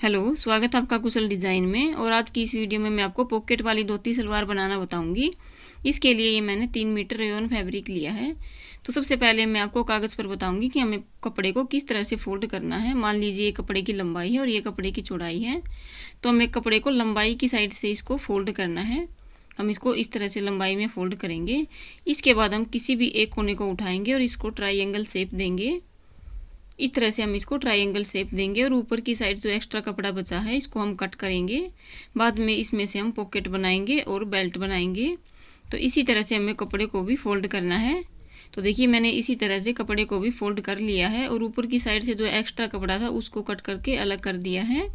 Hello, स्वागत है आपका कुशल डिज़ाइन में। और आज की इस वीडियो में मैं आपको पॉकेट वाली धोती सलवार बनाना बताऊंगी। इसके लिए ये मैंने 3 मीटर रेयॉन फैब्रिक लिया है। तो सबसे पहले मैं आपको कागज़ पर बताऊंगी कि हमें कपड़े को किस तरह से फोल्ड करना है। मान लीजिए ये कपड़े की लंबाई है और ये कपड़े की चौड़ाई है, तो हमें कपड़े को लंबाई की साइड से इसको फोल्ड करना है। हम इसको इस तरह से लंबाई में फोल्ड करेंगे। इसके बाद हम किसी भी एक कोने को उठाएंगे और इसको ट्राइंगल शेप देंगे। इस तरह से हम इसको ट्रायंगल शेप देंगे और ऊपर की साइड जो एक्स्ट्रा कपड़ा बचा है इसको हम कट करेंगे। बाद में इसमें से हम पॉकेट बनाएंगे और बेल्ट बनाएंगे। तो इसी तरह से हमें कपड़े को भी फोल्ड करना है। तो देखिए मैंने इसी तरह से कपड़े को भी फोल्ड कर लिया है और ऊपर की साइड से जो एक्स्ट्रा कपड़ा था उसको कट करके अलग कर दिया है।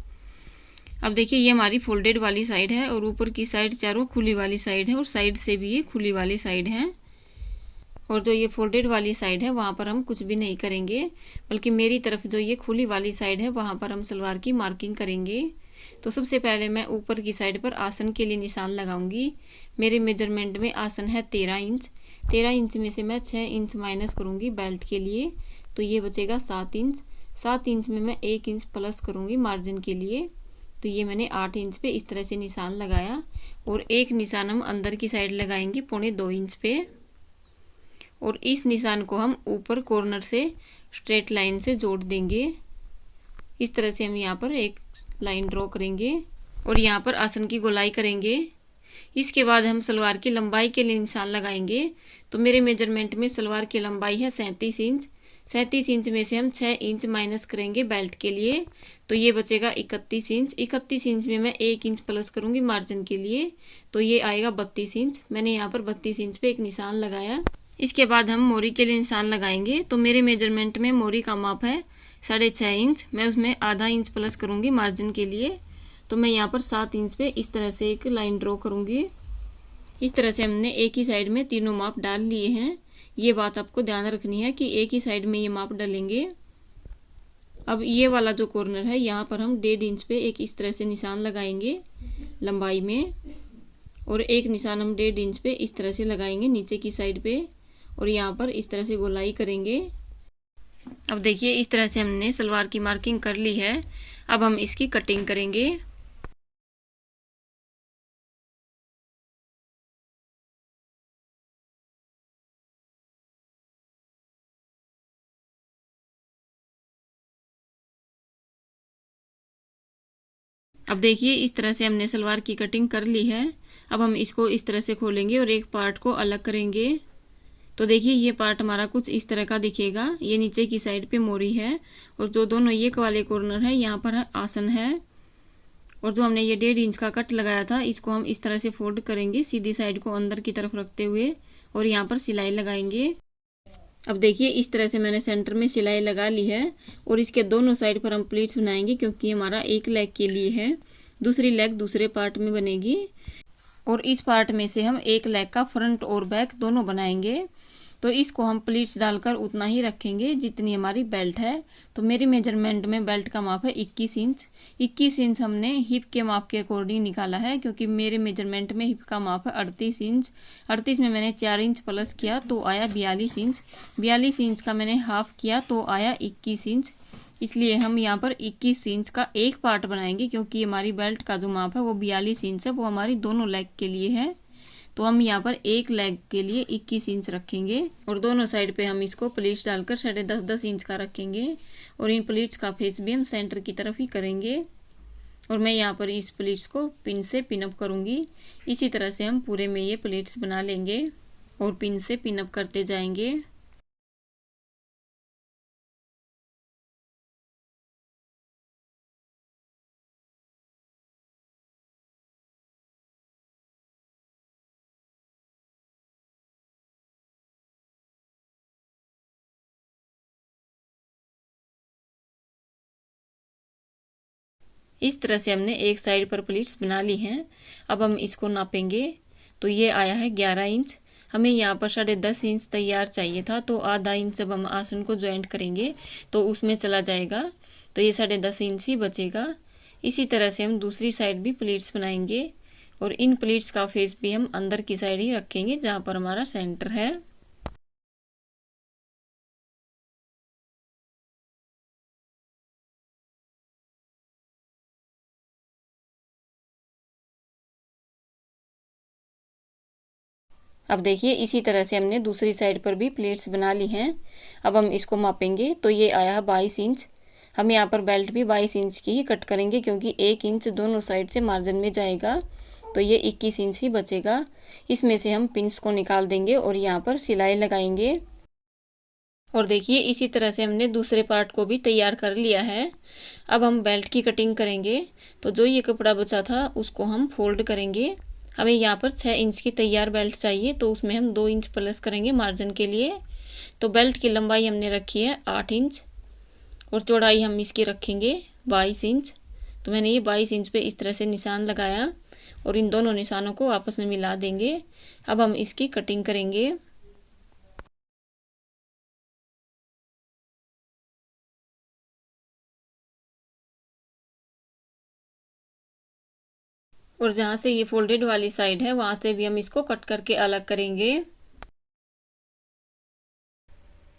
अब देखिए ये हमारी फोल्डेड वाली साइड है और ऊपर की साइड चारों खुली वाली साइड है और साइड से भी ये खुली वाली साइड है। और जो ये फोल्डेड वाली साइड है वहाँ पर हम कुछ भी नहीं करेंगे, बल्कि मेरी तरफ जो ये खुली वाली साइड है वहाँ पर हम सलवार की मार्किंग करेंगे। तो सबसे पहले मैं ऊपर की साइड पर आसन के लिए निशान लगाऊंगी। मेरे मेजरमेंट में आसन है 13 इंच। 13 इंच में से मैं 6 इंच माइनस करूँगी बेल्ट के लिए, तो ये बचेगा 7 इंच। 7 इंच में मैं 1 इंच प्लस करूँगी मार्जिन के लिए, तो ये मैंने 8 इंच पे इस तरह से निशान लगाया। और एक निशान हम अंदर की साइड लगाएंगे 1.25 इंच पे, और इस निशान को हम ऊपर कॉर्नर से स्ट्रेट लाइन से जोड़ देंगे। इस तरह से हम यहाँ पर एक लाइन ड्रॉ करेंगे और यहाँ पर आसन की गोलाई करेंगे। इसके बाद हम सलवार की लंबाई के लिए निशान लगाएंगे। तो मेरे मेजरमेंट में सलवार की लंबाई है 37 इंच। 37 इंच में से हम 6 इंच माइनस करेंगे बेल्ट के लिए, तो ये बचेगा 31 इंच। 31 इंच में मैं 1 इंच प्लस करूँगी मार्जिन के लिए, तो ये आएगा 32 इंच। मैंने यहाँ पर 32 इंच पे एक निशान लगाया। इसके बाद हम मोरी के लिए निशान लगाएंगे। तो मेरे मेजरमेंट में मोरी का माप है 6.5 इंच। मैं उसमें आधा इंच प्लस करूँगी मार्जिन के लिए, तो मैं यहाँ पर 7 इंच पे इस तरह से एक लाइन ड्रॉ करूँगी। इस तरह से हमने एक ही साइड में तीनों माप डाल लिए हैं। ये बात आपको ध्यान रखनी है कि एक ही साइड में ये माप डालेंगे। अब ये वाला जो कॉर्नर है यहाँ पर हम 1.5 इंच पे एक इस तरह से निशान लगाएंगे लंबाई में, और एक निशान हम 1.5 इंच पे इस तरह से लगाएंगे नीचे की साइड पे, और यहाँ पर इस तरह से गोलाई करेंगे। अब देखिए इस तरह से हमने सलवार की मार्किंग कर ली है। अब हम इसकी कटिंग करेंगे। अब देखिए इस तरह से हमने सलवार की कटिंग कर ली है। अब हम इसको इस तरह से खोलेंगे और एक पार्ट को अलग करेंगे। तो देखिए ये पार्ट हमारा कुछ इस तरह का दिखेगा। ये नीचे की साइड पे मोरी है और जो दोनों ये वाले कॉर्नर है यहाँ पर आसन है। और जो हमने ये 1.5 इंच का कट लगाया था इसको हम इस तरह से फोल्ड करेंगे सीधी साइड को अंदर की तरफ रखते हुए, और यहाँ पर सिलाई लगाएंगे। अब देखिए इस तरह से मैंने सेंटर में सिलाई लगा ली है और इसके दोनों साइड पर हम प्लीट्स बनाएंगे, क्योंकि हमारा एक लेग के लिए है, दूसरी लेग दूसरे पार्ट में बनेगी। और इस पार्ट में से हम एक लेग का फ्रंट और बैक दोनों बनाएंगे। तो इसको हम प्लीट्स डालकर उतना ही रखेंगे जितनी हमारी बेल्ट है। तो मेरी मेजरमेंट में बेल्ट का माप है 21 इंच। 21 इंच हमने हिप के माप के अकॉर्डिंग निकाला है, क्योंकि मेरे मेजरमेंट में हिप का माप है 38 इंच। 38 में मैंने 4 इंच प्लस किया तो आया 42 इंच। 42 इंच का मैंने हाफ किया तो आया 21 इंच। इसलिए हम यहाँ पर 21 इंच का एक पार्ट बनाएंगे, क्योंकि हमारी बेल्ट का जो माप है वो 42 इंच है, वो हमारी दोनों लेग के लिए है। तो हम यहाँ पर एक लेग के लिए 21 इंच रखेंगे और दोनों साइड पे हम इसको प्लीट्स डालकर 10.5 इंच का रखेंगे। और इन प्लीट्स का फेस भी हम सेंटर की तरफ ही करेंगे। और मैं यहाँ पर इस प्लीट्स को पिन से पिनअप करूँगी। इसी तरह से हम पूरे में ये प्लीट्स बना लेंगे और पिन से पिनअप करते जाएंगे। इस तरह से हमने एक साइड पर प्लीट्स बना ली हैं। अब हम इसको नापेंगे। तो ये आया है 11 इंच। हमें यहाँ पर 10.5 इंच तैयार चाहिए था, तो आधा इंच जब हम आसन को ज्वाइंट करेंगे तो उसमें चला जाएगा, तो ये 10.5 इंच ही बचेगा। इसी तरह से हम दूसरी साइड भी प्लीट्स बनाएंगे और इन प्लीट्स का फेस भी हम अंदर की साइड ही रखेंगे जहाँ पर हमारा सेंटर है। अब देखिए इसी तरह से हमने दूसरी साइड पर भी प्लेट्स बना ली हैं। अब हम इसको मापेंगे तो ये आया है 22 इंच। हम यहाँ पर बेल्ट भी 22 इंच की ही कट करेंगे क्योंकि 1 इंच दोनों साइड से मार्जिन में जाएगा, तो ये 21 इंच ही बचेगा। इसमें से हम पिंस को निकाल देंगे और यहाँ पर सिलाई लगाएंगे। और देखिए इसी तरह से हमने दूसरे पार्ट को भी तैयार कर लिया है। अब हम बेल्ट की कटिंग करेंगे। तो जो ये कपड़ा बचा था उसको हम फोल्ड करेंगे। हमें यहाँ पर 6 इंच की तैयार बेल्ट चाहिए, तो उसमें हम 2 इंच प्लस करेंगे मार्जिन के लिए। तो बेल्ट की लंबाई हमने रखी है 8 इंच और चौड़ाई हम इसकी रखेंगे 22 इंच। तो मैंने ये 22 इंच पे इस तरह से निशान लगाया और इन दोनों निशानों को आपस में मिला देंगे। अब हम इसकी कटिंग करेंगे। और जहाँ से ये फोल्डेड वाली साइड है वहाँ से भी हम इसको कट करके अलग करेंगे।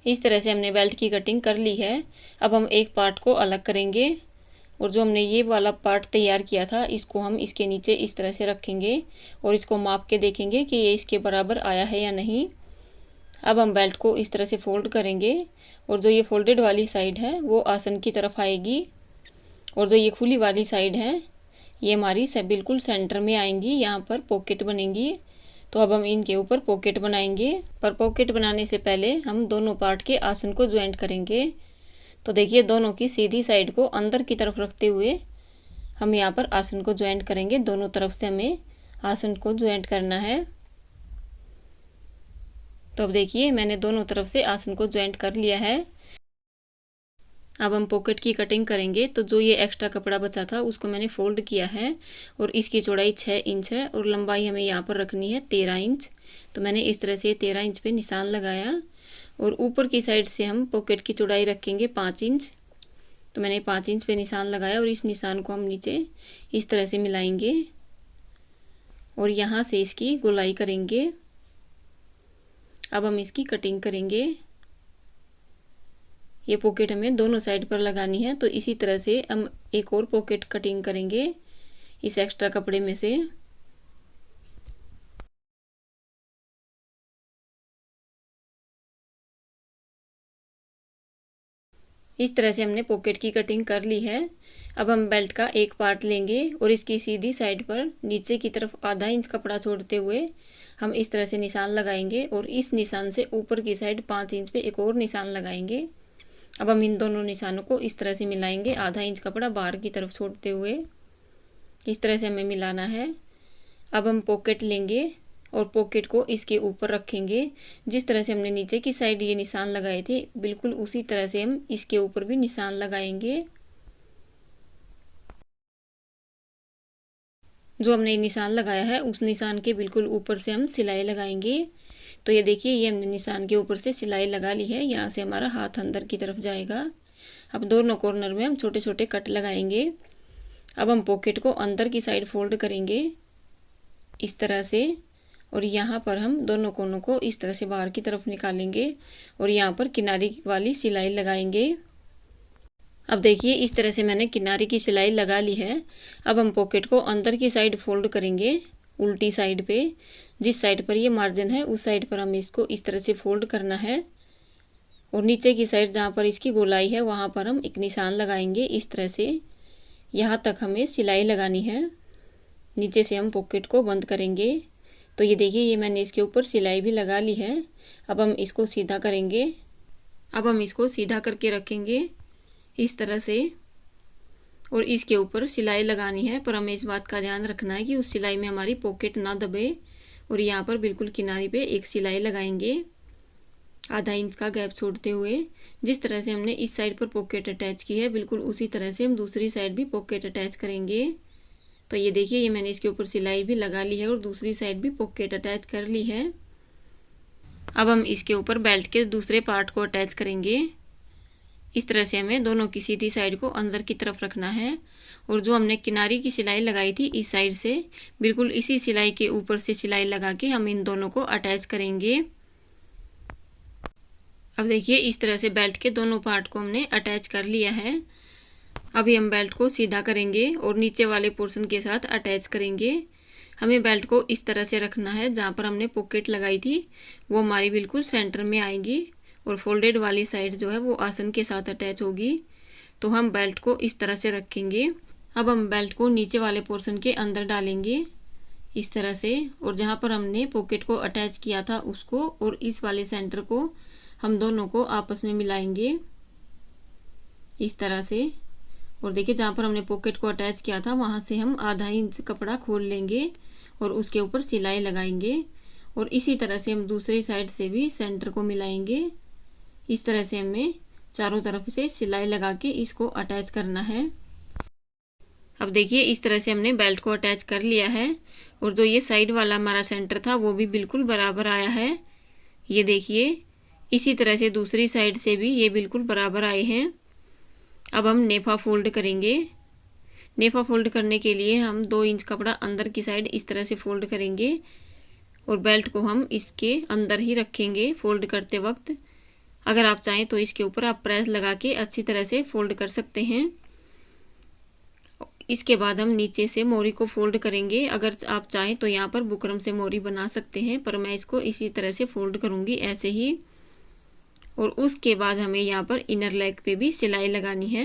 इस तरह से हमने बेल्ट की कटिंग कर ली है। अब हम एक पार्ट को अलग करेंगे और जो हमने ये वाला पार्ट तैयार किया था इसको हम इसके नीचे इस तरह से रखेंगे और इसको माप के देखेंगे कि ये इसके बराबर आया है या नहीं। अब हम बेल्ट को इस तरह से फोल्ड करेंगे और जो ये फोल्डेड वाली साइड है वो आसन की तरफ आएगी और जो ये खुली वाली साइड है ये हमारी सब बिल्कुल सेंटर में आएंगी। यहाँ पर पॉकेट बनेंगी। तो अब हम इनके ऊपर पॉकेट बनाएंगे, पर पॉकेट बनाने से पहले हम दोनों पार्ट के आसन को ज्वाइंट करेंगे। तो देखिए दोनों की सीधी साइड को अंदर की तरफ रखते हुए हम यहाँ पर आसन को ज्वाइंट करेंगे। दोनों तरफ से हमें आसन को ज्वाइंट करना है। तो अब देखिए मैंने दोनों तरफ से आसन को ज्वाइंट कर लिया है। अब हम पॉकेट की कटिंग करेंगे। तो जो ये एक्स्ट्रा कपड़ा बचा था उसको मैंने फोल्ड किया है और इसकी चौड़ाई 6 इंच है और लंबाई हमें यहाँ पर रखनी है 13 इंच। तो मैंने इस तरह से 13 इंच पे निशान लगाया और ऊपर की साइड से हम पॉकेट की चौड़ाई रखेंगे 5 इंच। तो मैंने 5 इंच पे निशान लगाया और इस निशान को हम नीचे इस तरह से मिलाएंगे और यहाँ से इसकी गोलाई करेंगे। अब हम इसकी कटिंग करेंगे। ये पॉकेट हमें दोनों साइड पर लगानी है, तो इसी तरह से हम एक और पॉकेट कटिंग करेंगे इस एक्स्ट्रा कपड़े में से। इस तरह से हमने पॉकेट की कटिंग कर ली है। अब हम बेल्ट का एक पार्ट लेंगे और इसकी सीधी साइड पर नीचे की तरफ आधा इंच कपड़ा छोड़ते हुए हम इस तरह से निशान लगाएंगे और इस निशान से ऊपर की साइड 5 इंच पे एक और निशान लगाएंगे। अब हम इन दोनों निशानों को इस तरह से मिलाएंगे, आधा इंच कपड़ा बाहर की तरफ छोड़ते हुए इस तरह से हमें मिलाना है। अब हम पॉकेट लेंगे और पॉकेट को इसके ऊपर रखेंगे। जिस तरह से हमने नीचे की साइड ये निशान लगाए थे बिल्कुल उसी तरह से हम इसके ऊपर भी निशान लगाएंगे। जो हमने निशान लगाया है उस निशान के बिल्कुल ऊपर से हम सिलाई लगाएंगे। तो ये देखिए ये हमने निशान के ऊपर से सिलाई लगा ली है। यहाँ से हमारा हाथ अंदर की तरफ जाएगा। अब दोनों कॉर्नर में हम छोटे छोटे कट लगाएंगे। अब हम पॉकेट को अंदर की साइड फोल्ड करेंगे इस तरह से और यहाँ पर हम दोनों कोनों को इस तरह से बाहर की तरफ निकालेंगे और यहाँ पर किनारी वाली सिलाई लगाएंगे। अब देखिए इस तरह से मैंने किनारे की सिलाई लगा ली है। अब हम पॉकेट को अंदर की साइड फोल्ड करेंगे उल्टी साइड पे। जिस साइड पर ये मार्जिन है उस साइड पर हमें इसको इस तरह से फोल्ड करना है और नीचे की साइड जहाँ पर इसकी गोलाई है वहाँ पर हम एक निशान लगाएंगे इस तरह से। यहाँ तक हमें सिलाई लगानी है। नीचे से हम पॉकेट को बंद करेंगे। तो ये देखिए ये मैंने इसके ऊपर सिलाई भी लगा ली है। अब हम इसको सीधा करेंगे। अब हम इसको सीधा करके रखेंगे इस तरह से और इसके ऊपर सिलाई लगानी है, पर हमें इस बात का ध्यान रखना है कि उस सिलाई में हमारी पॉकेट ना दबे। और यहाँ पर बिल्कुल किनारे पे एक सिलाई लगाएंगे आधा इंच का गैप छोड़ते हुए। जिस तरह से हमने इस साइड पर पॉकेट अटैच की है बिल्कुल उसी तरह से हम दूसरी साइड भी पॉकेट अटैच करेंगे। तो ये देखिए ये मैंने इसके ऊपर सिलाई भी लगा ली है और दूसरी साइड भी पॉकेट अटैच कर ली है। अब हम इसके ऊपर बेल्ट के दूसरे पार्ट को अटैच करेंगे। इस तरह से हमें दोनों की सीधी साइड को अंदर की तरफ रखना है और जो हमने किनारे की सिलाई लगाई थी इस साइड से बिल्कुल इसी सिलाई के ऊपर से सिलाई लगा के हम इन दोनों को अटैच करेंगे। अब देखिए इस तरह से बेल्ट के दोनों पार्ट को हमने अटैच कर लिया है। अभी हम बेल्ट को सीधा करेंगे और नीचे वाले पोर्शन के साथ अटैच करेंगे। हमें बेल्ट को इस तरह से रखना है, जहाँ पर हमने पॉकेट लगाई थी वो हमारी बिल्कुल सेंटर में आएगी और फोल्डेड वाली साइड जो है वो आसन के साथ अटैच होगी। तो हम बेल्ट को इस तरह से रखेंगे। अब हम बेल्ट को नीचे वाले पोर्शन के अंदर डालेंगे इस तरह से, और जहाँ पर हमने पॉकेट को अटैच किया था उसको और इस वाले सेंटर को हम दोनों को आपस में मिलाएंगे इस तरह से। और देखिए जहाँ पर हमने पॉकेट को अटैच किया था वहाँ से हम आधा इंच कपड़ा खोल लेंगे और उसके ऊपर सिलाई लगाएंगे, और इसी तरह से हम दूसरी साइड से भी सेंटर को मिलाएंगे। इस तरह से हमें चारों तरफ से सिलाई लगा के इसको अटैच करना है। अब देखिए इस तरह से हमने बेल्ट को अटैच कर लिया है, और जो ये साइड वाला हमारा सेंटर था वो भी बिल्कुल बराबर आया है। ये देखिए इसी तरह से दूसरी साइड से भी ये बिल्कुल बराबर आए हैं। अब हम नेफा फोल्ड करेंगे। नेफा फोल्ड करने के लिए हम 2 इंच कपड़ा अंदर की साइड इस तरह से फोल्ड करेंगे और बेल्ट को हम इसके अंदर ही रखेंगे फोल्ड करते वक्त। अगर आप चाहें तो इसके ऊपर आप प्रेस लगा के अच्छी तरह से फोल्ड कर सकते हैं। इसके बाद हम नीचे से मोरी को फोल्ड करेंगे। अगर आप चाहें तो यहाँ पर बुकरम से मोरी बना सकते हैं, पर मैं इसको इसी तरह से फोल्ड करूँगी ऐसे ही। और उसके बाद हमें यहाँ पर इनर लेग पे भी सिलाई लगानी है।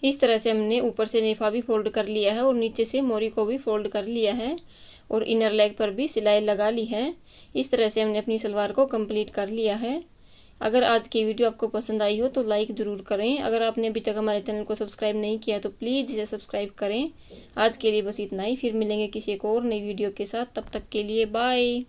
इस तरह से हमने ऊपर से नेफा भी फोल्ड कर लिया है और नीचे से मोरी को भी फोल्ड कर लिया है और इनर लेग पर भी सिलाई लगा ली है। इस तरह से हमने अपनी सलवार को कंप्लीट कर लिया है। अगर आज की वीडियो आपको पसंद आई हो तो लाइक ज़रूर करें। अगर आपने अभी तक हमारे चैनल को सब्सक्राइब नहीं किया तो प्लीज़ इसे सब्सक्राइब करें। आज के लिए बस इतना ही, फिर मिलेंगे किसी एक और नई वीडियो के साथ। तब तक के लिए बाय।